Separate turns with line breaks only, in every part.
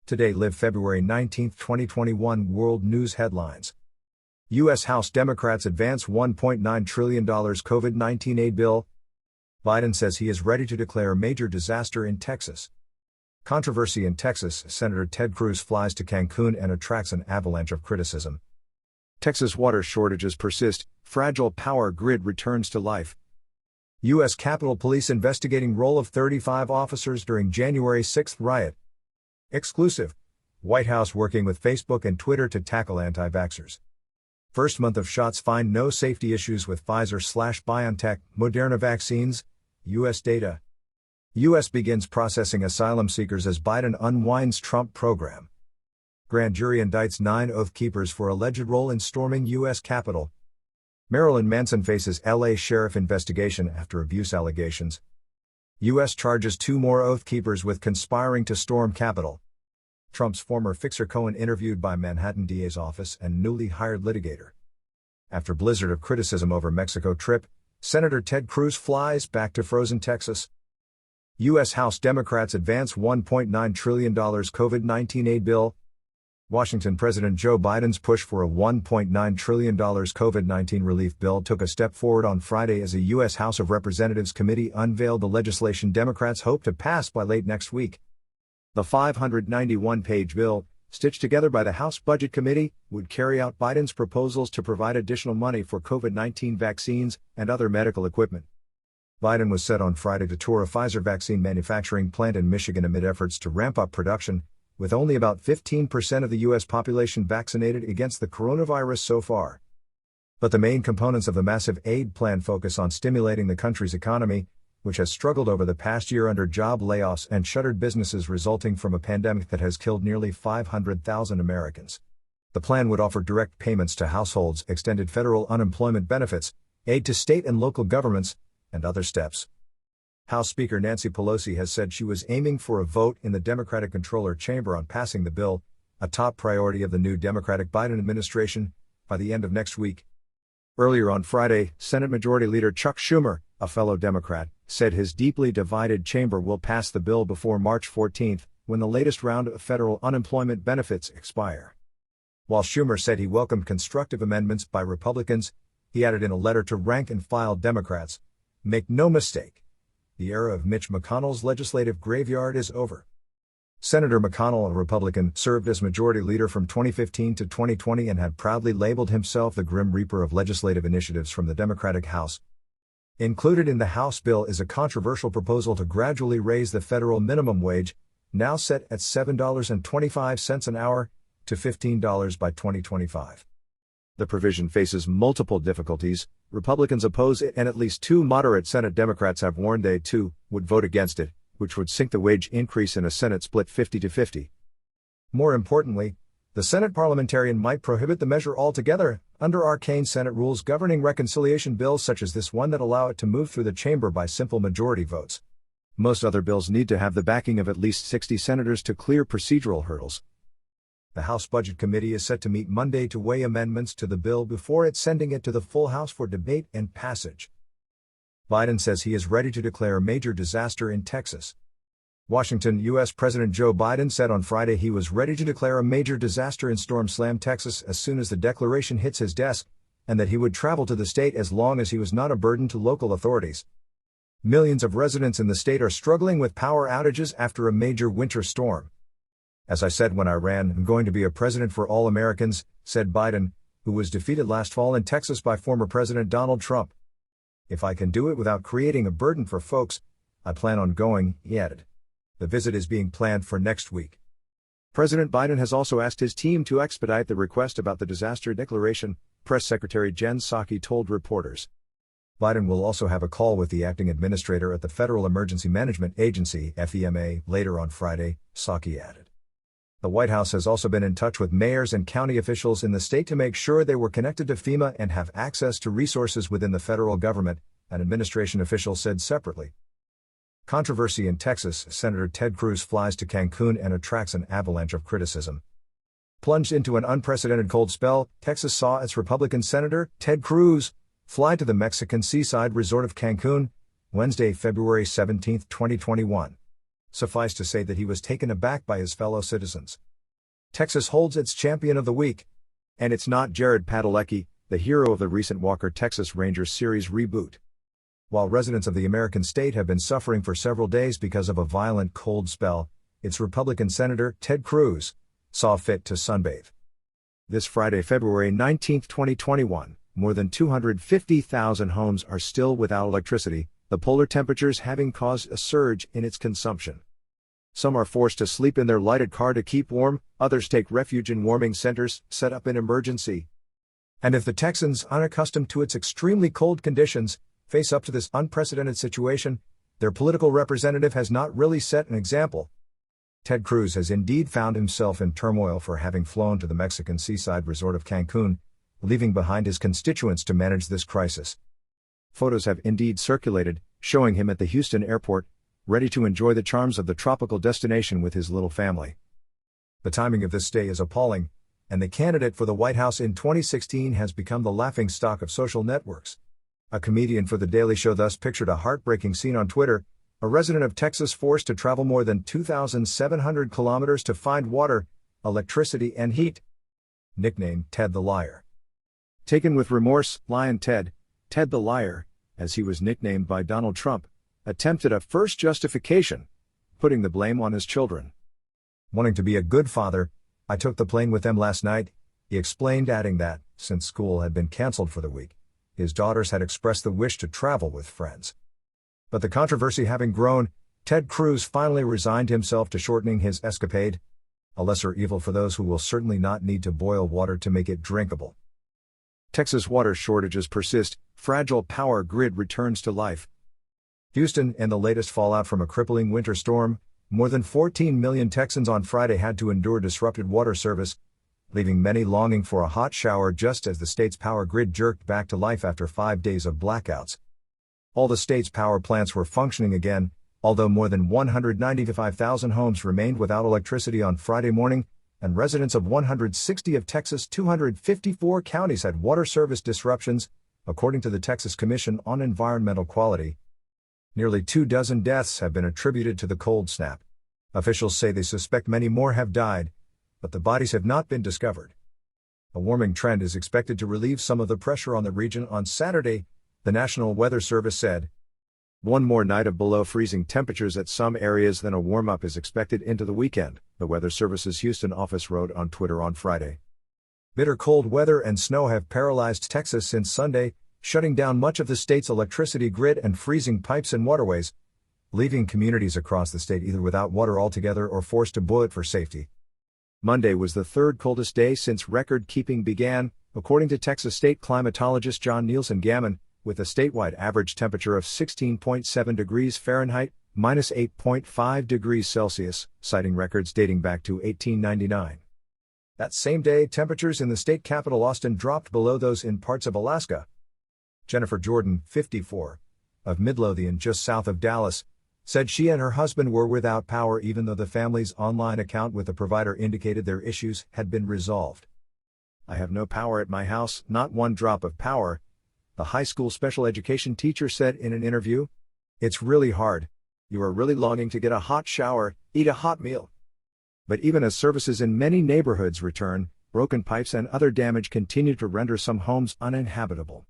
Today, live February 19, 2021. World News Headlines. U.S. House Democrats advance $1.9 trillion COVID-19 aid bill. Biden says he is ready to declare major disaster in Texas. Controversy in Texas. Senator Ted Cruz flies to Cancùn and attracts an avalanche of criticism. Texas water shortages persist. Fragile power grid returns to life. U.S. Capitol Police investigating role of 35 officers during January 6 riot. Exclusive. White House working with Facebook and Twitter to tackle anti-vaxxers. First month of shots find no safety issues with Pfizer/BioNTech, Moderna vaccines. U.S. data. U.S. begins processing asylum seekers as Biden unwinds Trump program. Grand jury indicts 9 Oath Keepers for alleged role in storming U.S. Capitol. Marilyn Manson faces L.A. sheriff investigation after abuse allegations. U.S. charges 2 more Oath Keepers with conspiring to storm Capitol. Trump's former fixer Cohen interviewed by Manhattan DA's office and newly hired litigator. After blizzard of criticism over Mexico trip, Senator Ted Cruz flies back to frozen Texas. U.S. House Democrats advance $1.9 trillion COVID-19 aid bill. Washington President Joe Biden's push for a $1.9 trillion COVID-19 relief bill took a step forward on Friday as a U.S. House of Representatives committee unveiled the legislation Democrats hope to pass by late next week. The 591-page bill, stitched together by the House Budget Committee, would carry out Biden's proposals to provide additional money for COVID-19 vaccines and other medical equipment. Biden was set on Friday to tour a Pfizer vaccine manufacturing plant in Michigan amid efforts to ramp up production, with only about 15% of the U.S. population vaccinated against the coronavirus so far. But the main components of the massive aid plan focus on stimulating the country's economy, which has struggled over the past year under job layoffs and shuttered businesses resulting from a pandemic that has killed nearly 500,000 Americans. The plan would offer direct payments to households, extended federal unemployment benefits, aid to state and local governments, and other steps. House Speaker Nancy Pelosi has said she was aiming for a vote in the Democratic Controller Chamber on passing the bill, a top priority of the new Democratic Biden administration, by the end of next week. Earlier on Friday, Senate Majority Leader Chuck Schumer, a fellow Democrat, said his deeply divided chamber will pass the bill before March 14, when the latest round of federal unemployment benefits expire. While Schumer said he welcomed constructive amendments by Republicans, he added in a letter to rank-and-file Democrats, "Make no mistake. The era of Mitch McConnell's legislative graveyard is over." Senator McConnell, a Republican, served as majority leader from 2015 to 2020 and had proudly labeled himself the Grim Reaper of legislative initiatives from the Democratic House. Included in the House bill is a controversial proposal to gradually raise the federal minimum wage, now set at $7.25 an hour, to $15 by 2025. The provision faces multiple difficulties. Republicans oppose it, and at least 2 moderate Senate Democrats have warned they, too, would vote against it, which would sink the wage increase in a Senate split 50-50. More importantly, the Senate parliamentarian might prohibit the measure altogether, under arcane Senate rules governing reconciliation bills such as this one that allow it to move through the chamber by simple majority votes. Most other bills need to have the backing of at least 60 senators to clear procedural hurdles. The House Budget Committee is set to meet Monday to weigh amendments to the bill before it's sending it to the full House for debate and passage. Biden says he is ready to declare major disaster in Texas. Washington, U.S. President Joe Biden said on Friday he was ready to declare a major disaster in storm-slammed Texas as soon as the declaration hits his desk, and that he would travel to the state as long as he was not a burden to local authorities. Millions of residents in the state are struggling with power outages after a major winter storm. "As I said when I ran, I'm going to be a president for all Americans," said Biden, who was defeated last fall in Texas by former President Donald Trump. "If I can do it without creating a burden for folks, I plan on going," he added. The visit is being planned for next week. President Biden has also asked his team to expedite the request about the disaster declaration, Press Secretary Jen Psaki told reporters. Biden will also have a call with the acting administrator at the Federal Emergency Management Agency, FEMA, later on Friday, Psaki added. The White House has also been in touch with mayors and county officials in the state to make sure they were connected to FEMA and have access to resources within the federal government, an administration official said separately. Controversy in Texas. Senator Ted Cruz flies to Cancun and attracts an avalanche of criticism. Plunged into an unprecedented cold spell, Texas saw its Republican Senator, Ted Cruz, fly to the Mexican seaside resort of Cancun, Wednesday, February 17, 2021. Suffice to say that he was taken aback by his fellow citizens. Texas holds its champion of the week. And it's not Jared Padalecki, the hero of the recent Walker Texas Rangers series reboot. While residents of the American state have been suffering for several days because of a violent cold spell, its Republican Senator, Ted Cruz, saw fit to sunbathe. This Friday, February 19, 2021, more than 250,000 homes are still without electricity, the polar temperatures having caused a surge in its consumption. Some are forced to sleep in their lighted car to keep warm, others take refuge in warming centers set up in emergency. And if the Texans, unaccustomed to its extremely cold conditions, face up to this unprecedented situation, their political representative has not really set an example. Ted Cruz has indeed found himself in turmoil for having flown to the Mexican seaside resort of Cancùn, leaving behind his constituents to manage this crisis. Photos have indeed circulated, showing him at the Houston airport, ready to enjoy the charms of the tropical destination with his little family. The timing of this stay is appalling, and the candidate for the White House in 2016 has become the laughingstock of social networks. A comedian for The Daily Show thus pictured a heartbreaking scene on Twitter: a resident of Texas forced to travel more than 2,700 kilometers to find water, electricity and heat. Nicknamed Ted the Liar. Taken with remorse, Lion Ted, Ted the Liar, as he was nicknamed by Donald Trump, attempted a first justification, putting the blame on his children. Wanting to be a good father, I took the plane with them last night, he explained, adding that, since school had been canceled for the week, his daughters had expressed the wish to travel with friends. But the controversy having grown, Ted Cruz finally resigned himself to shortening his escapade, a lesser evil for those who will certainly not need to boil water to make it drinkable. Texas water shortages persist, fragile power grid returns to life. Houston, and the latest fallout from a crippling winter storm, more than 14 million Texans on Friday had to endure disrupted water service, leaving many longing for a hot shower just as the state's power grid jerked back to life after 5 days of blackouts. All the state's power plants were functioning again, although more than 195,000 homes remained without electricity on Friday morning, and residents of 160 of Texas' 254 counties had water service disruptions, according to the Texas Commission on Environmental Quality. Nearly 24 deaths have been attributed to the cold snap. Officials say they suspect many more have died, but the bodies have not been discovered. A warming trend is expected to relieve some of the pressure on the region on Saturday, the National Weather Service said. One more night of below freezing temperatures at some areas, then a warm-up is expected into the weekend, the Weather Service's Houston office wrote on Twitter on Friday. Bitter cold weather and snow have paralyzed Texas since Sunday, shutting down much of the state's electricity grid and freezing pipes and waterways, leaving communities across the state either without water altogether or forced to boil it for safety. Monday was the third coldest day since record-keeping began, according to Texas state climatologist John Nielsen Gammon, with a statewide average temperature of 16.7 degrees Fahrenheit, minus 8.5 degrees Celsius, citing records dating back to 1899. That same day, temperatures in the state capital Austin dropped below those in parts of Alaska. Jennifer Jordan, 54, of Midlothian just south of Dallas, said she and her husband were without power even though the family's online account with the provider indicated their issues had been resolved. "I have no power at my house, not one drop of power," the high school special education teacher said in an interview. "It's really hard. You are really longing to get a hot shower, eat a hot meal." But even as services in many neighborhoods return, broken pipes and other damage continue to render some homes uninhabitable.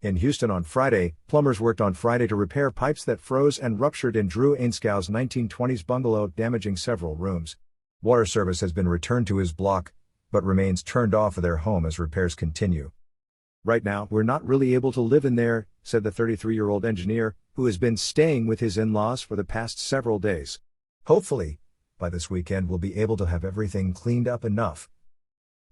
In Houston on Friday, plumbers worked on Friday to repair pipes that froze and ruptured in Drew Ainskow's 1920s bungalow, damaging several rooms. Water service has been returned to his block, but remains turned off for their home as repairs continue. "Right now, we're not really able to live in there," said the 33-year-old engineer, who has been staying with his in-laws for the past several days. "Hopefully, by this weekend we'll be able to have everything cleaned up enough."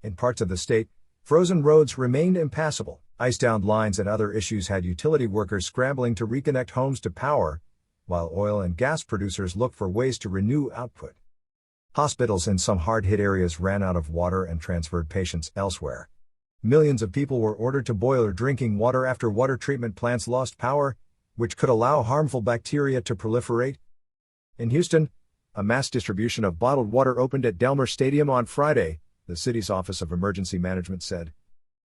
In parts of the state, frozen roads remained impassable. Ice-downed lines and other issues had utility workers scrambling to reconnect homes to power, while oil and gas producers looked for ways to renew output. Hospitals in some hard-hit areas ran out of water and transferred patients elsewhere. Millions of people were ordered to boil their drinking water after water treatment plants lost power, which could allow harmful bacteria to proliferate. In Houston, a mass distribution of bottled water opened at Delmer Stadium on Friday, the city's Office of Emergency Management said.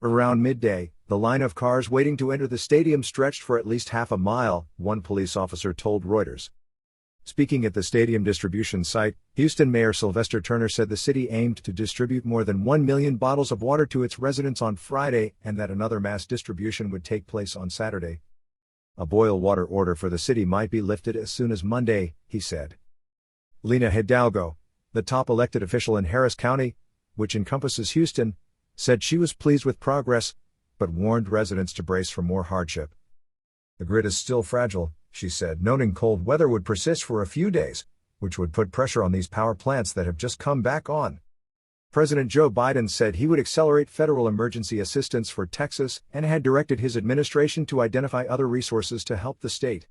Around midday, the line of cars waiting to enter the stadium stretched for at least half a mile, one police officer told Reuters. Speaking at the stadium distribution site, Houston Mayor Sylvester Turner said the city aimed to distribute more than 1 million bottles of water to its residents on Friday and that another mass distribution would take place on Saturday. A boil water order for the city might be lifted as soon as Monday, he said. Lina Hidalgo, the top elected official in Harris County, which encompasses Houston, said she was pleased with progress, but warned residents to brace for more hardship. The grid is still fragile, she said, noting cold weather would persist for a few days, which would put pressure on these power plants that have just come back on. President Joe Biden said he would accelerate federal emergency assistance for Texas and had directed his administration to identify other resources to help the state.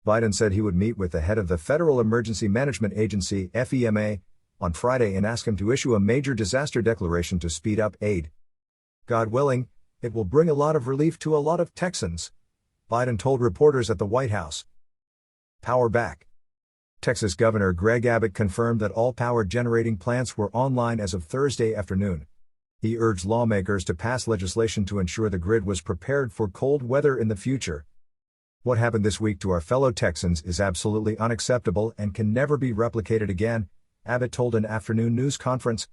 Biden said he would meet with the head of the Federal Emergency Management Agency, FEMA, on Friday and ask him to issue a major disaster declaration to speed up aid. God willing, it will bring a lot of relief to a lot of Texans, Biden told reporters at the White House. Power back. Texas Governor Greg Abbott confirmed that all power-generating plants were online as of Thursday afternoon. He urged lawmakers to pass legislation to ensure the grid was prepared for cold weather in the future. What happened this week to our fellow Texans is absolutely unacceptable and can never be replicated again, Abbott told an afternoon news conference.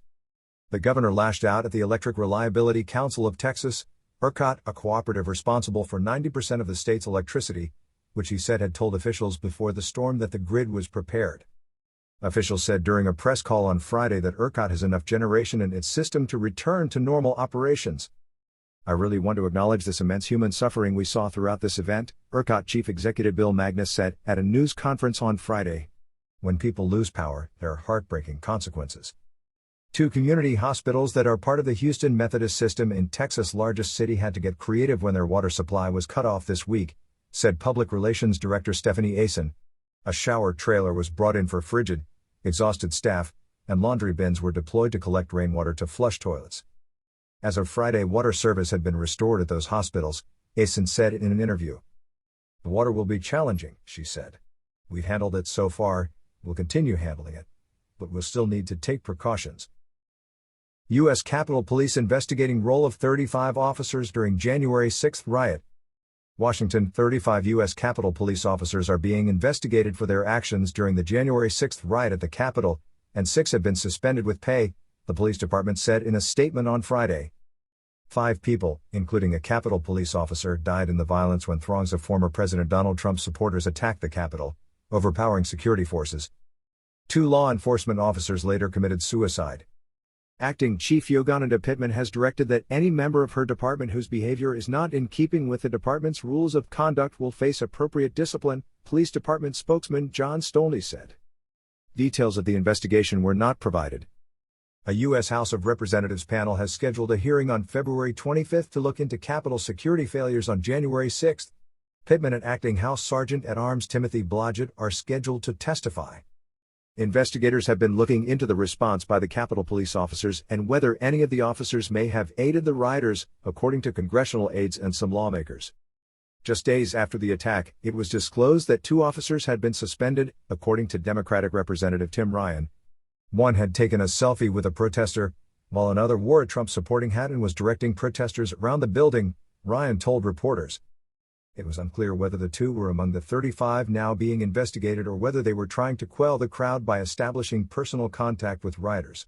The governor lashed out at the Electric Reliability Council of Texas, ERCOT, a cooperative responsible for 90% of the state's electricity, which he said had told officials before the storm that the grid was prepared. Officials said during a press call on Friday that ERCOT has enough generation in its system to return to normal operations. I really want to acknowledge this immense human suffering we saw throughout this event, ERCOT Chief Executive Bill Magnus said at a news conference on Friday. When people lose power, there are heartbreaking consequences. 2 community hospitals that are part of the Houston Methodist system in Texas' largest city had to get creative when their water supply was cut off this week, said Public Relations Director Stephanie Asen. A shower trailer was brought in for frigid, exhausted staff, and laundry bins were deployed to collect rainwater to flush toilets. As of Friday, water service had been restored at those hospitals, Asen said in an interview. The water will be challenging, she said. We've handled it so far, we'll continue handling it, but we'll still need to take precautions. U.S. Capitol Police investigating role of 35 officers during January 6 riot. Washington, 35 U.S. Capitol Police officers are being investigated for their actions during the January 6 riot at the Capitol, and 6 have been suspended with pay, the police department said in a statement on Friday. 5 people, including a Capitol Police officer, died in the violence when throngs of former President Donald Trump supporters attacked the Capitol, overpowering security forces. 2 law enforcement officers later committed suicide. Acting Chief Yogananda Pittman has directed that any member of her department whose behavior is not in keeping with the department's rules of conduct will face appropriate discipline, Police Department spokesman John Stolney said. Details of the investigation were not provided. A U.S. House of Representatives panel has scheduled a hearing on February 25 to look into Capitol security failures on January 6. Pittman and Acting House Sergeant-at-Arms Timothy Blodgett are scheduled to testify. Investigators have been looking into the response by the Capitol Police officers and whether any of the officers may have aided the rioters, according to congressional aides and some lawmakers. Just days after the attack, it was disclosed that 2 officers had been suspended, according to Democratic Representative Tim Ryan. One had taken a selfie with a protester, while another wore a Trump-supporting hat and was directing protesters around the building, Ryan told reporters. It was unclear whether the 2 were among the 35 now being investigated or whether they were trying to quell the crowd by establishing personal contact with rioters.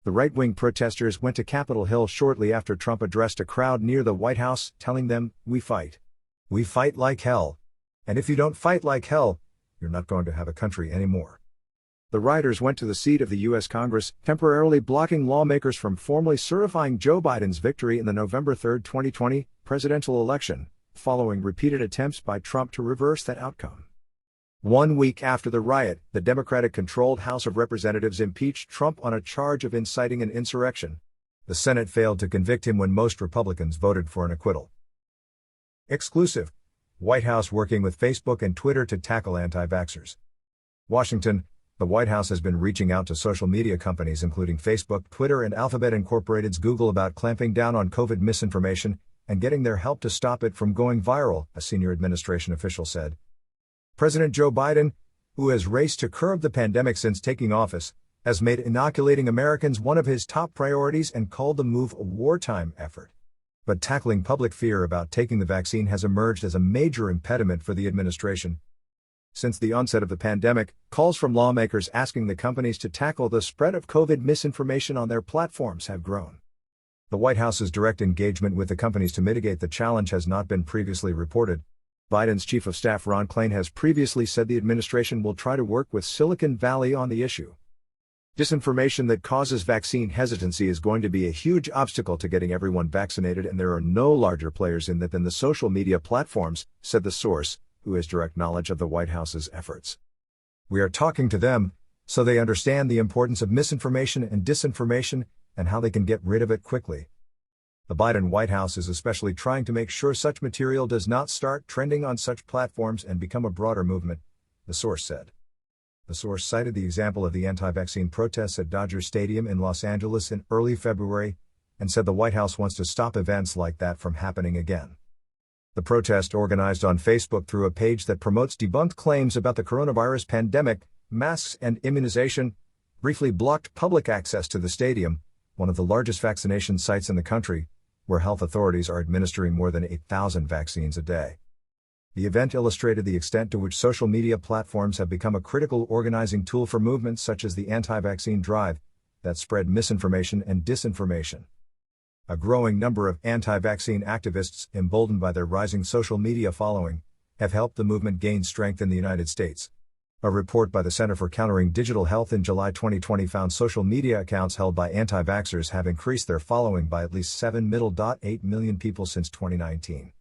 The right-wing protesters went to Capitol Hill shortly after Trump addressed a crowd near the White House, telling them, "We fight. We fight like hell. And if you don't fight like hell, you're not going to have a country anymore." The rioters went to the seat of the U.S. Congress, temporarily blocking lawmakers from formally certifying Joe Biden's victory in the November 3, 2020, presidential election, following repeated attempts by Trump to reverse that outcome. 1 week after the riot, the Democratic-controlled House of Representatives impeached Trump on a charge of inciting an insurrection. The Senate failed to convict him when most Republicans voted for an acquittal. Exclusive. White House working with Facebook and Twitter to tackle anti-vaxxers. Washington, the White House has been reaching out to social media companies including Facebook, Twitter, and Alphabet Incorporated's Google about clamping down on COVID misinformation and getting their help to stop it from going viral, a senior administration official said. President Joe Biden, who has raced to curb the pandemic since taking office, has made inoculating Americans one of his top priorities and called the move a wartime effort. But tackling public fear about taking the vaccine has emerged as a major impediment for the administration. Since the onset of the pandemic, calls from lawmakers asking the companies to tackle the spread of COVID misinformation on their platforms have grown. The White House's direct engagement with the companies to mitigate the challenge has not been previously reported. Biden's chief of staff Ron Klain has previously said the administration will try to work with Silicon Valley on the issue. Disinformation that causes vaccine hesitancy is going to be a huge obstacle to getting everyone vaccinated, and there are no larger players in that than the social media platforms, said the source, who has direct knowledge of the White House's efforts. We are talking to them, so they understand the importance of misinformation and disinformation, and how they can get rid of it quickly. The Biden White House is especially trying to make sure such material does not start trending on such platforms and become a broader movement, the source said. The source cited the example of the anti-vaccine protests at Dodger Stadium in Los Angeles in early February, and said the White House wants to stop events like that from happening again. The protest, organized on Facebook through a page that promotes debunked claims about the coronavirus pandemic, masks and immunization, briefly blocked public access to the stadium, one of the largest vaccination sites in the country, where health authorities are administering more than 8,000 vaccines a day. The event illustrated the extent to which social media platforms have become a critical organizing tool for movements such as the anti-vaccine drive that spread misinformation and disinformation. A growing number of anti-vaccine activists, emboldened by their rising social media following, have helped the movement gain strength in the United States. A report by the Center for Countering Digital Health in July 2020 found social media accounts held by anti-vaxxers have increased their following by at least 7.8 million people since 2019.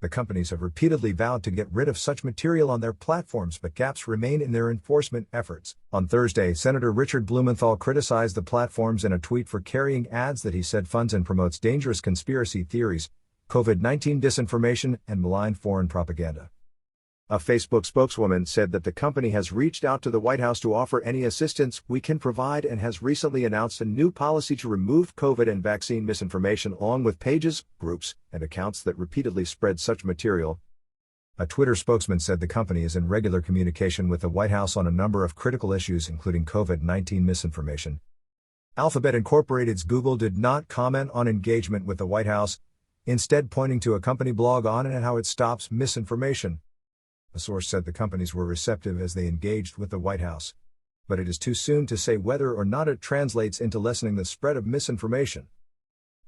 The companies have repeatedly vowed to get rid of such material on their platforms, but gaps remain in their enforcement efforts. On Thursday, Senator Richard Blumenthal criticized the platforms in a tweet for carrying ads that he said funds and promotes dangerous conspiracy theories, COVID-19 disinformation, and malign foreign propaganda. A Facebook spokeswoman said that the company has reached out to the White House to offer any assistance we can provide and has recently announced a new policy to remove COVID and vaccine misinformation along with pages, groups, and accounts that repeatedly spread such material. A Twitter spokesman said the company is in regular communication with the White House on a number of critical issues including COVID-19 misinformation. Alphabet Incorporated's Google did not comment on engagement with the White House, instead pointing to a company blog on and how it stops misinformation. The source said the companies were receptive as they engaged with the White House. But it is too soon to say whether or not it translates into lessening the spread of misinformation.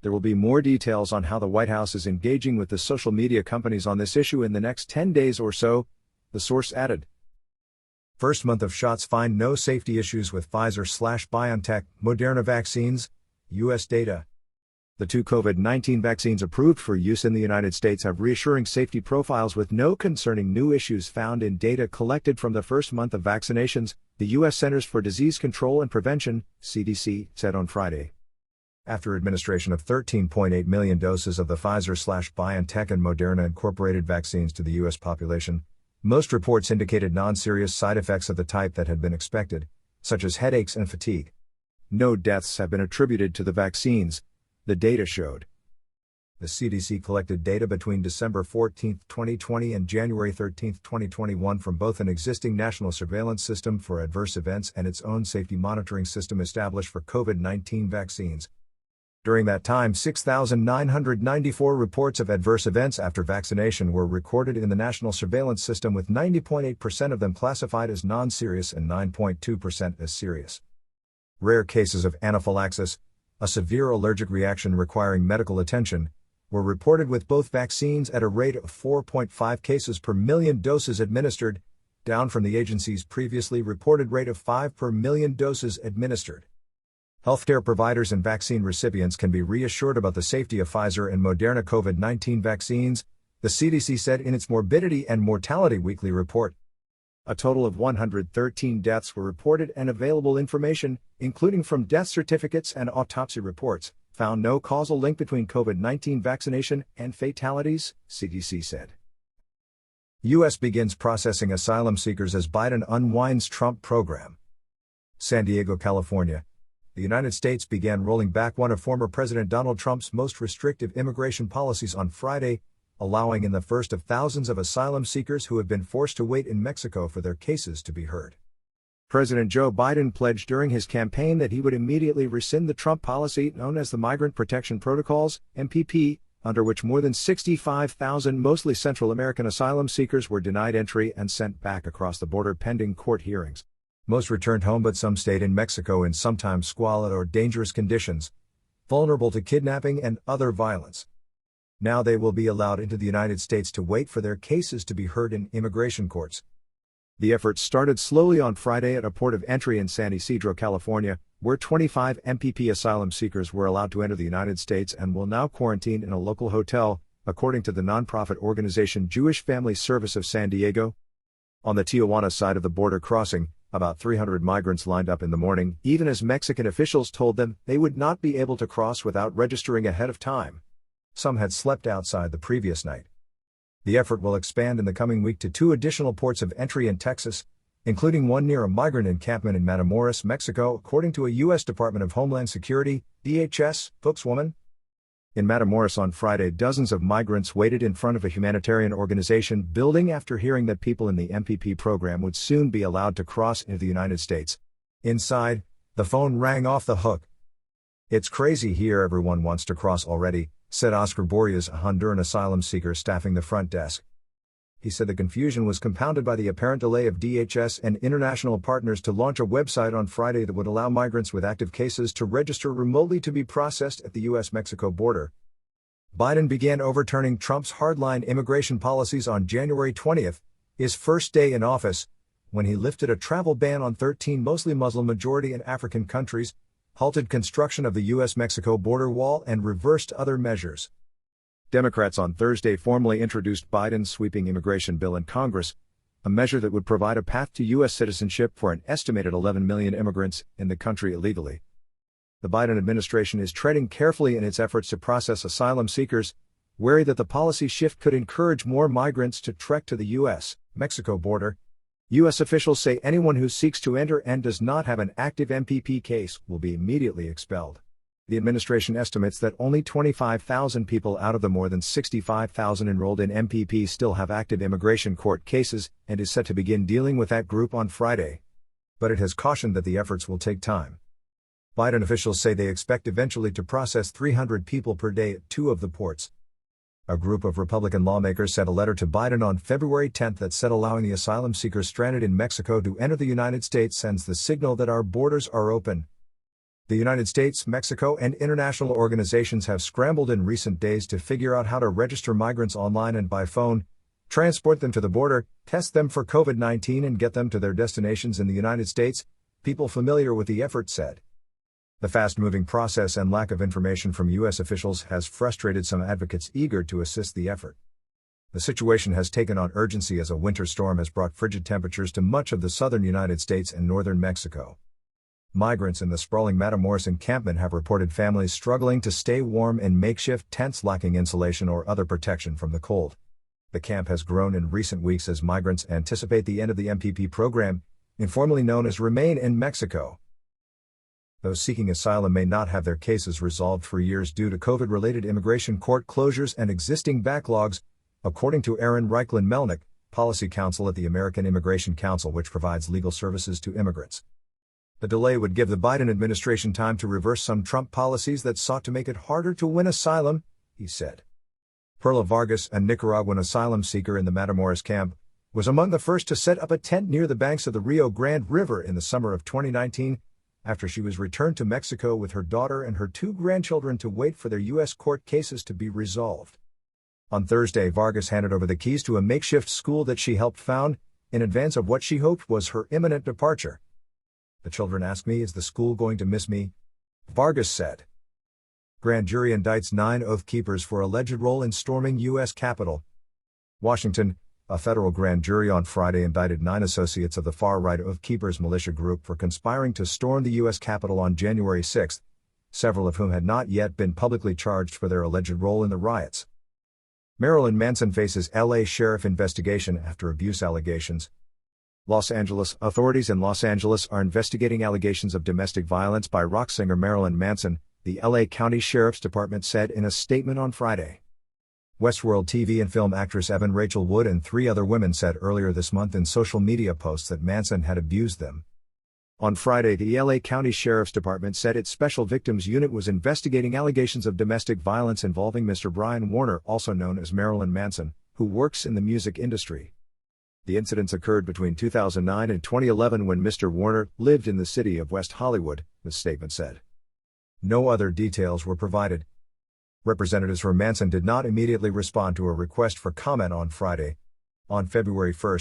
There will be more details on how the White House is engaging with the social media companies on this issue in the next 10 days or so, the source added. First month of shots find no safety issues with Pfizer/BioNTech, Moderna vaccines, U.S. data. The two COVID-19 vaccines approved for use in the United States have reassuring safety profiles with no concerning new issues found in data collected from the first month of vaccinations, the U.S. Centers for Disease Control and Prevention, CDC, said on Friday. After administration of 13.8 million doses of the Pfizer/BioNTech and Moderna incorporated vaccines to the U.S. population, most reports indicated non-serious side effects of the type that had been expected, such as headaches and fatigue. No deaths have been attributed to the vaccines, the data showed. The CDC collected data between December 14, 2020 and January 13, 2021 from both an existing national surveillance system for adverse events and its own safety monitoring system established for COVID-19 vaccines. During that time, 6,994 reports of adverse events after vaccination were recorded in the national surveillance system, with 90.8% of them classified as non-serious and 9.2% as serious. Rare cases of anaphylaxis, a severe allergic reaction requiring medical attention, were reported with both vaccines at a rate of 4.5 cases per million doses administered, down from the agency's previously reported rate of 5 per million doses administered. Healthcare providers and vaccine recipients can be reassured about the safety of Pfizer and Moderna COVID-19 vaccines, the CDC said in its Morbidity and Mortality Weekly Report. A total of 113 deaths were reported, and available information, including from death certificates and autopsy reports, found no causal link between COVID-19 vaccination and fatalities, CDC said. U.S. begins processing asylum seekers as Biden unwinds Trump program. San Diego, California. The United States began rolling back one of former President Donald Trump's most restrictive immigration policies on Friday, allowing in the first of thousands of asylum seekers who have been forced to wait in Mexico for their cases to be heard. President Joe Biden pledged during his campaign that he would immediately rescind the Trump policy known as the Migrant Protection Protocols, MPP, under which more than 65,000 mostly Central American asylum seekers were denied entry and sent back across the border pending court hearings. Most returned home, but some stayed in Mexico in sometimes squalid or dangerous conditions, vulnerable to kidnapping and other violence. Now they will be allowed into the United States to wait for their cases to be heard in immigration courts. The effort started slowly on Friday at a port of entry in San Ysidro, California, where 25 MPP asylum seekers were allowed to enter the United States and will now quarantine in a local hotel, according to the nonprofit organization Jewish Family Service of San Diego. On the Tijuana side of the border crossing, about 300 migrants lined up in the morning, even as Mexican officials told them they would not be able to cross without registering ahead of time. Some had slept outside the previous night. The effort will expand in the coming week to 2 additional ports of entry in Texas, including one near a migrant encampment in Matamoros, Mexico, according to a U.S. Department of Homeland Security (DHS) spokeswoman. In Matamoros on Friday, dozens of migrants waited in front of a humanitarian organization building after hearing that people in the MPP program would soon be allowed to cross into the United States. Inside, the phone rang off the hook. "It's crazy here, everyone wants to cross already," said Oscar Borges, a Honduran asylum seeker staffing the front desk. He said the confusion was compounded by the apparent delay of DHS and international partners to launch a website on Friday that would allow migrants with active cases to register remotely to be processed at the U.S.-Mexico border. Biden began overturning Trump's hardline immigration policies on January 20, his first day in office, when he lifted a travel ban on 13 mostly Muslim-majority and African countries, halted construction of the U.S.-Mexico border wall, and reversed other measures. Democrats on Thursday formally introduced Biden's sweeping immigration bill in Congress, a measure that would provide a path to U.S. citizenship for an estimated 11 million immigrants in the country illegally. The Biden administration is treading carefully in its efforts to process asylum seekers, wary that the policy shift could encourage more migrants to trek to the U.S.-Mexico border. U.S. officials say anyone who seeks to enter and does not have an active MPP case will be immediately expelled. The administration estimates that only 25,000 people out of the more than 65,000 enrolled in MPP still have active immigration court cases and is set to begin dealing with that group on Friday. But it has cautioned that the efforts will take time. Biden officials say they expect eventually to process 300 people per day at 2 of the ports. A group of Republican lawmakers sent a letter to Biden on February 10 that said allowing the asylum seekers stranded in Mexico to enter the United States sends the signal that our borders are open. The United States, Mexico, and international organizations have scrambled in recent days to figure out how to register migrants online and by phone, transport them to the border, test them for COVID-19 and get them to their destinations in the United States, people familiar with the effort said. The fast-moving process and lack of information from U.S. officials has frustrated some advocates eager to assist the effort. The situation has taken on urgency as a winter storm has brought frigid temperatures to much of the southern United States and northern Mexico. Migrants in the sprawling Matamoros encampment have reported families struggling to stay warm in makeshift tents lacking insulation or other protection from the cold. The camp has grown in recent weeks as migrants anticipate the end of the MPP program, informally known as Remain in Mexico. Those seeking asylum may not have their cases resolved for years due to COVID-related immigration court closures and existing backlogs, according to Aaron Reichlin-Melnick, Policy Counsel at the American Immigration Council, which provides legal services to immigrants. The delay would give the Biden administration time to reverse some Trump policies that sought to make it harder to win asylum, he said. Perla Vargas, a Nicaraguan asylum seeker in the Matamoros camp, was among the first to set up a tent near the banks of the Rio Grande River in the summer of 2019, after she was returned to Mexico with her daughter and her 2 grandchildren to wait for their U.S. court cases to be resolved. On Thursday, Vargas handed over the keys to a makeshift school that she helped found, in advance of what she hoped was her imminent departure. "The children ask me, is the school going to miss me?" Vargas said. Grand jury indicts 9 Oath Keepers for alleged role in storming U.S. Capitol. Washington, a federal grand jury on Friday indicted 9 associates of the far-right Oath Keepers militia group for conspiring to storm the U.S. Capitol on January 6, several of whom had not yet been publicly charged for their alleged role in the riots. Marilyn Manson faces L.A. sheriff investigation after abuse allegations. Los Angeles authorities in Los Angeles are investigating allegations of domestic violence by rock singer Marilyn Manson, the L.A. County Sheriff's Department said in a statement on Friday. Westworld TV and film actress Evan Rachel Wood and 3 other women said earlier this month in social media posts that Manson had abused them. On Friday, the LA County Sheriff's Department said its Special Victims Unit was investigating allegations of domestic violence involving Mr. Brian Warner, also known as Marilyn Manson, who works in the music industry. The incidents occurred between 2009 and 2011 when Mr. Warner lived in the city of West Hollywood, the statement said. No other details were provided. Representatives for Manson did not immediately respond to a request for comment on Friday. On February 1,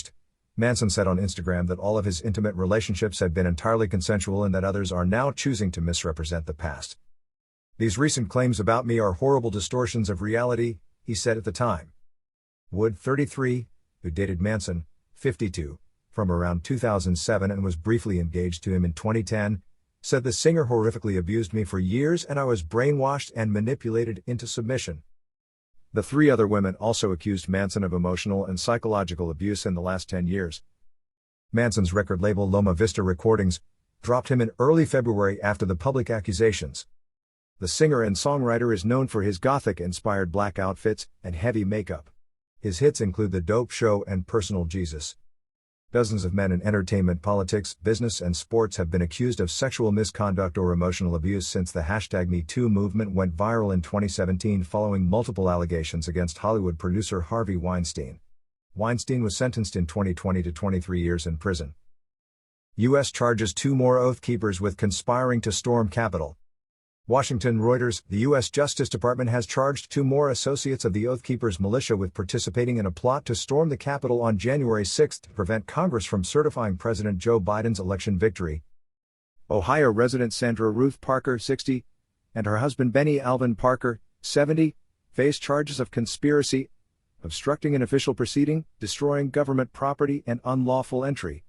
Manson said on Instagram that all of his intimate relationships had been entirely consensual and that others are now choosing to misrepresent the past. These recent claims about me are horrible distortions of reality, he said at the time. Wood, 33, who dated Manson, 52, from around 2007 and was briefly engaged to him in 2010, said the singer horrifically abused me for years and I was brainwashed and manipulated into submission. The three other women also accused Manson of emotional and psychological abuse in the last 10 years. Manson's record label Loma Vista Recordings dropped him in early February after the public accusations. The singer and songwriter is known for his gothic-inspired black outfits and heavy makeup. His hits include The Dope Show and Personal Jesus. Dozens of men in entertainment, politics, business and sports have been accused of sexual misconduct or emotional abuse since the #MeToo movement went viral in 2017 following multiple allegations against Hollywood producer Harvey Weinstein. Weinstein was sentenced in 2020 to 23 years in prison. U.S. charges 2 more Oath Keepers with conspiring to storm Capitol. Washington. Reuters. The U.S. Justice Department has charged 2 more associates of the Oath Keepers militia with participating in a plot to storm the Capitol on January 6 to prevent Congress from certifying President Joe Biden's election victory. Ohio resident Sandra Ruth Parker, 60, and her husband Benny Alvin Parker, 70, face charges of conspiracy, obstructing an official proceeding, destroying government property, and unlawful entry.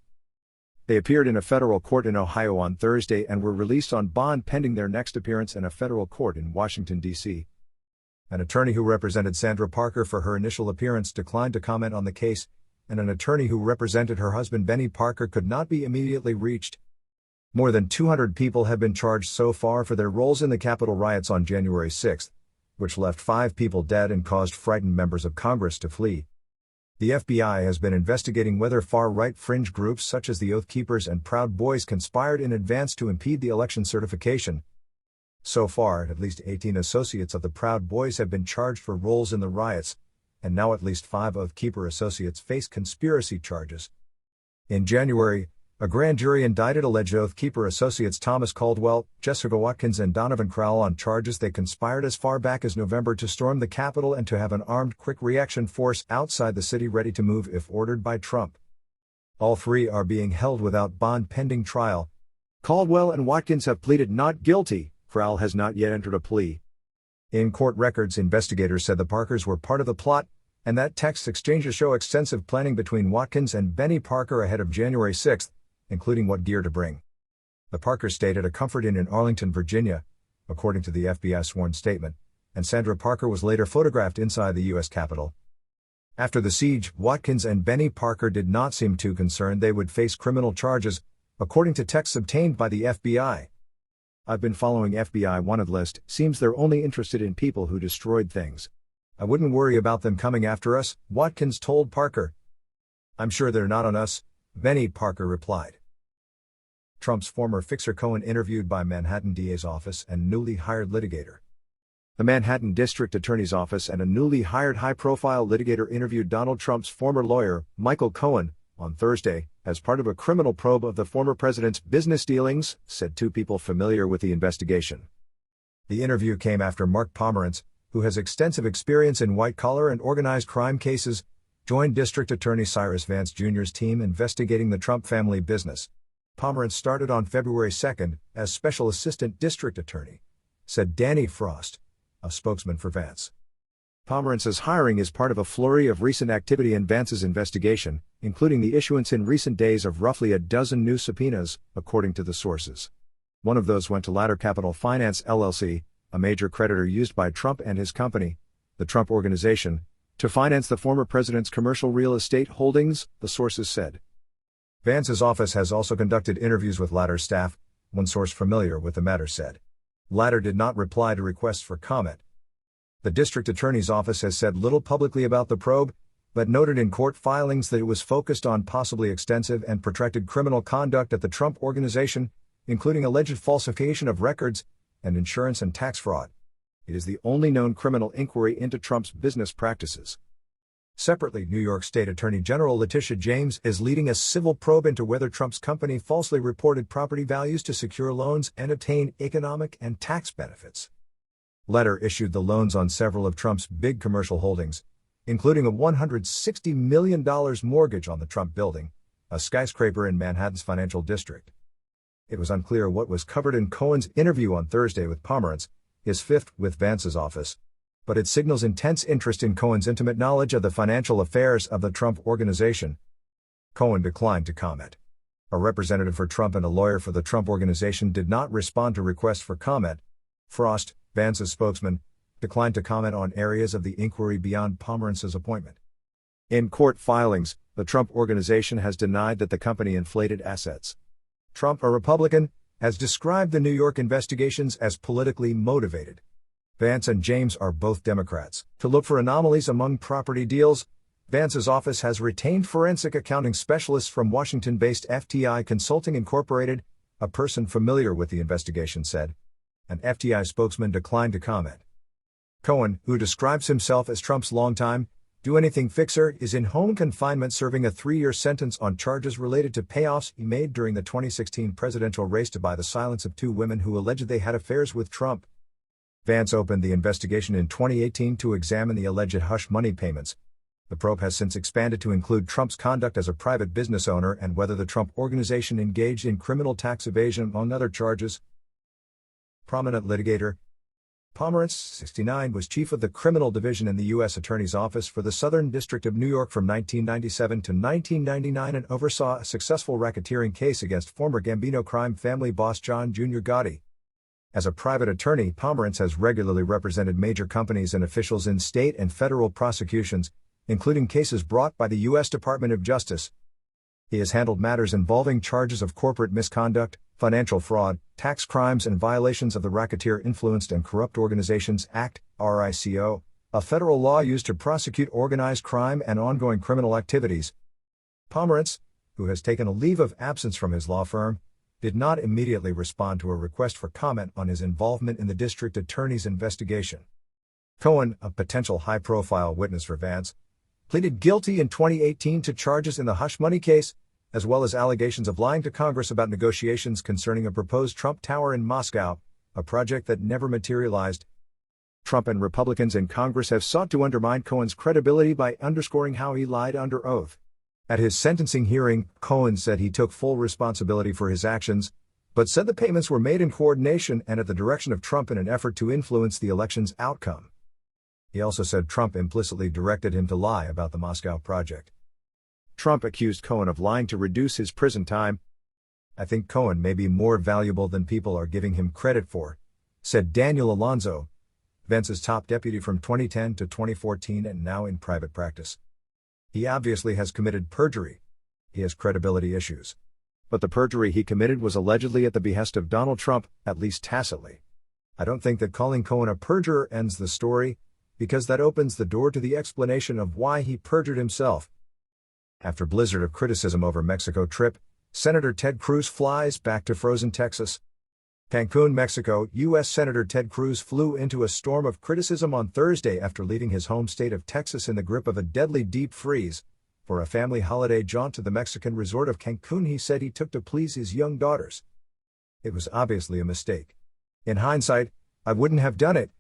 They appeared in a federal court in Ohio on Thursday and were released on bond pending their next appearance in a federal court in Washington, D.C. An attorney who represented Sandra Parker for her initial appearance declined to comment on the case, and an attorney who represented her husband Benny Parker could not be immediately reached. More than 200 people have been charged so far for their roles in the Capitol riots on January 6, which left 5 people dead and caused frightened members of Congress to flee. The FBI has been investigating whether far-right fringe groups such as the Oath Keepers and Proud Boys conspired in advance to impede the election certification. So far, at least 18 associates of the Proud Boys have been charged for roles in the riots, and now at least 5 Oath Keeper associates face conspiracy charges. In January, a grand jury indicted alleged Oath Keeper associates Thomas Caldwell, Jessica Watkins and Donovan Crowell on charges they conspired as far back as November to storm the Capitol and to have an armed quick reaction force outside the city ready to move if ordered by Trump. All 3 are being held without bond pending trial. Caldwell and Watkins have pleaded not guilty. Crowell has not yet entered a plea. In court records, investigators said the Parkers were part of the plot, and that text exchanges show extensive planning between Watkins and Benny Parker ahead of January 6, including what gear to bring. The Parkers stayed at a Comfort Inn in Arlington, Virginia, according to the FBI sworn statement, and Sandra Parker was later photographed inside the U.S. Capitol. After the siege, Watkins and Benny Parker did not seem too concerned they would face criminal charges, according to texts obtained by the FBI. I've been following FBI wanted list, seems they're only interested in people who destroyed things. I wouldn't worry about them coming after us, Watkins told Parker. I'm sure they're not on us, Benny Parker replied. Trump's former fixer Cohen interviewed by Manhattan DA's office and newly hired litigator. The Manhattan District Attorney's Office and a newly hired high-profile litigator interviewed Donald Trump's former lawyer, Michael Cohen, on Thursday, as part of a criminal probe of the former president's business dealings, said 2 people familiar with the investigation. The interview came after Mark Pomerantz, who has extensive experience in white-collar and organized crime cases, joined District Attorney Cyrus Vance Jr.'s team investigating the Trump family business. Pomerantz started on February 2 as Special Assistant District Attorney, said Danny Frost, a spokesman for Vance. Pomerantz's hiring is part of a flurry of recent activity in Vance's investigation, including the issuance in recent days of roughly a dozen new subpoenas, according to the sources. One of those went to Ladder Capital Finance LLC, a major creditor used by Trump and his company, the Trump Organization, to finance the former president's commercial real estate holdings, the sources said. Vance's office has also conducted interviews with Ladder's staff, one source familiar with the matter said. Ladder did not reply to requests for comment. The district attorney's office has said little publicly about the probe, but noted in court filings that it was focused on possibly extensive and protracted criminal conduct at the Trump Organization, including alleged falsification of records and insurance and tax fraud. It is the only known criminal inquiry into Trump's business practices. Separately, New York State Attorney General Letitia James is leading a civil probe into whether Trump's company falsely reported property values to secure loans and obtain economic and tax benefits. Letter issued the loans on several of Trump's big commercial holdings, including a $160 million mortgage on the Trump Building, a skyscraper in Manhattan's financial district. It was unclear what was covered in Cohen's interview on Thursday with Pomerantz, his fifth with Vance's office, but it signals intense interest in Cohen's intimate knowledge of the financial affairs of the Trump Organization. Cohen declined to comment. A representative for Trump and a lawyer for the Trump Organization did not respond to requests for comment. Frost, Vance's spokesman, declined to comment on areas of the inquiry beyond Pomerantz's appointment. In court filings, the Trump Organization has denied that the company inflated assets. Trump, a Republican, has described the New York investigations as politically motivated. Vance and James are both Democrats. To look for anomalies among property deals, Vance's office has retained forensic accounting specialists from Washington-based FTI Consulting Incorporated, a person familiar with the investigation said. An FTI spokesman declined to comment. Cohen, who describes himself as Trump's longtime do-anything fixer, is in home confinement serving a 3-year sentence on charges related to payoffs he made during the 2016 presidential race to buy the silence of two women who alleged they had affairs with Trump. Vance opened the investigation in 2018 to examine the alleged hush money payments. The probe has since expanded to include Trump's conduct as a private business owner and whether the Trump Organization engaged in criminal tax evasion, among other charges. Prominent litigator Pomerantz, 69, was chief of the criminal division in the U.S. Attorney's Office for the Southern District of New York from 1997 to 1999 and oversaw a successful racketeering case against former Gambino crime family boss John Jr. Gotti. As a private attorney, Pomerantz has regularly represented major companies and officials in state and federal prosecutions, including cases brought by the U.S. Department of Justice. He has handled matters involving charges of corporate misconduct, financial fraud, tax crimes and violations of the Racketeer Influenced and Corrupt Organizations Act, RICO, a federal law used to prosecute organized crime and ongoing criminal activities. Pomerantz, who has taken a leave of absence from his law firm, did not immediately respond to a request for comment on his involvement in the district attorney's investigation. Cohen, a potential high-profile witness for Vance, pleaded guilty in 2018 to charges in the hush money case, as well as allegations of lying to Congress about negotiations concerning a proposed Trump Tower in Moscow, a project that never materialized. Trump and Republicans in Congress have sought to undermine Cohen's credibility by underscoring how he lied under oath. At his sentencing hearing, Cohen said he took full responsibility for his actions, but said the payments were made in coordination and at the direction of Trump in an effort to influence the election's outcome. He also said Trump implicitly directed him to lie about the Moscow project. Trump accused Cohen of lying to reduce his prison time. "I think Cohen may be more valuable than people are giving him credit for," said Daniel Alonzo, Vance's top deputy from 2010 to 2014 and now in private practice. "He obviously has committed perjury. He has credibility issues. But the perjury he committed was allegedly at the behest of Donald Trump, at least tacitly. I don't think that calling Cohen a perjurer ends the story, because that opens the door to the explanation of why he perjured himself." After blizzard of criticism over Mexico trip, Senator Ted Cruz flies back to frozen Texas. Cancùn, Mexico. U.S. Senator Ted Cruz flew into a storm of criticism on Thursday after leaving his home state of Texas in the grip of a deadly deep freeze. For a family holiday jaunt to the Mexican resort of Cancùn he said he took to please his young daughters. "It was obviously a mistake. In hindsight, I wouldn't have done it,"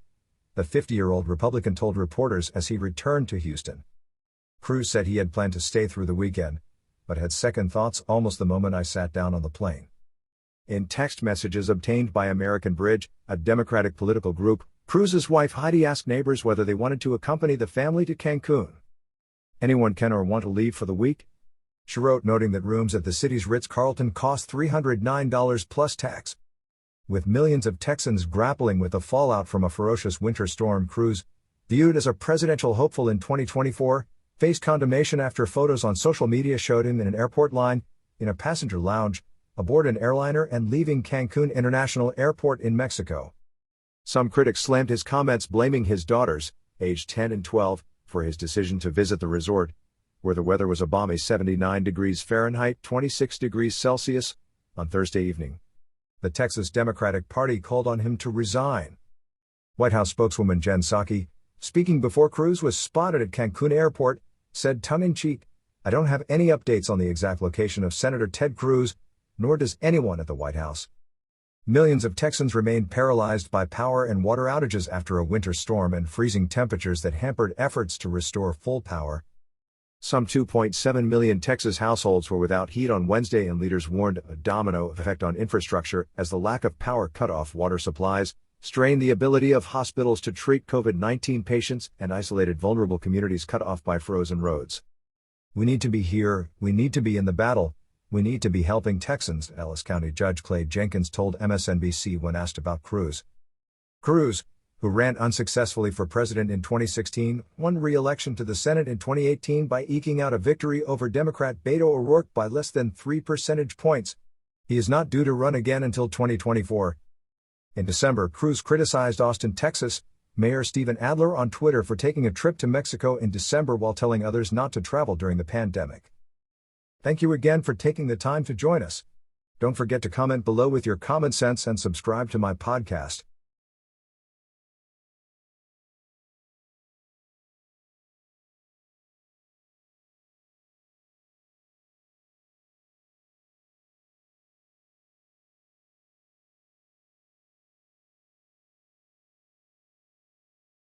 the 50-year-old Republican told reporters as he returned to Houston. Cruz said he had planned to stay through the weekend, but had second thoughts almost the moment I sat down on the plane. In text messages obtained by American Bridge, a Democratic political group, Cruz's wife Heidi asked neighbors whether they wanted to accompany the family to Cancun. "Anyone can or want to leave for the week?" she wrote, noting that rooms at the city's Ritz-Carlton cost $309 plus tax. With millions of Texans grappling with the fallout from a ferocious winter storm, Cruz, viewed as a presidential hopeful in 2024, faced condemnation after photos on social media showed him in an airport line, in a passenger lounge, aboard an airliner and leaving Cancun International Airport in Mexico. Some critics slammed his comments, blaming his daughters, aged 10 and 12, for his decision to visit the resort, where the weather was a balmy 79 degrees Fahrenheit, 26 degrees Celsius, on Thursday evening. The Texas Democratic Party called on him to resign. White House spokeswoman Jen Psaki, speaking before Cruz was spotted at Cancun airport, said tongue-in-cheek, "I don't have any updates on the exact location of Senator Ted Cruz, nor does anyone at the White House." Millions of Texans remained paralyzed by power and water outages after a winter storm and freezing temperatures that hampered efforts to restore full power. Some 2.7 million Texas households were without heat on Wednesday, and leaders warned of a domino effect on infrastructure as the lack of power cut off water supplies, strained the ability of hospitals to treat COVID-19 patients, and isolated vulnerable communities cut off by frozen roads. "We need to be here, we need to be in the battle, we need to be helping Texans," Ellis County Judge Clay Jenkins told MSNBC when asked about Cruz. Cruz, who ran unsuccessfully for president in 2016, won re-election to the Senate in 2018 by eking out a victory over Democrat Beto O'Rourke by less than 3 percentage points. He is not due to run again until 2024. In December, Cruz criticized Austin, Texas, Mayor Stephen Adler on Twitter for taking a trip to Mexico in December while telling others not to travel during the pandemic. Thank you again for taking the time to join us. Don't forget to comment below with your common sense and subscribe to my podcast.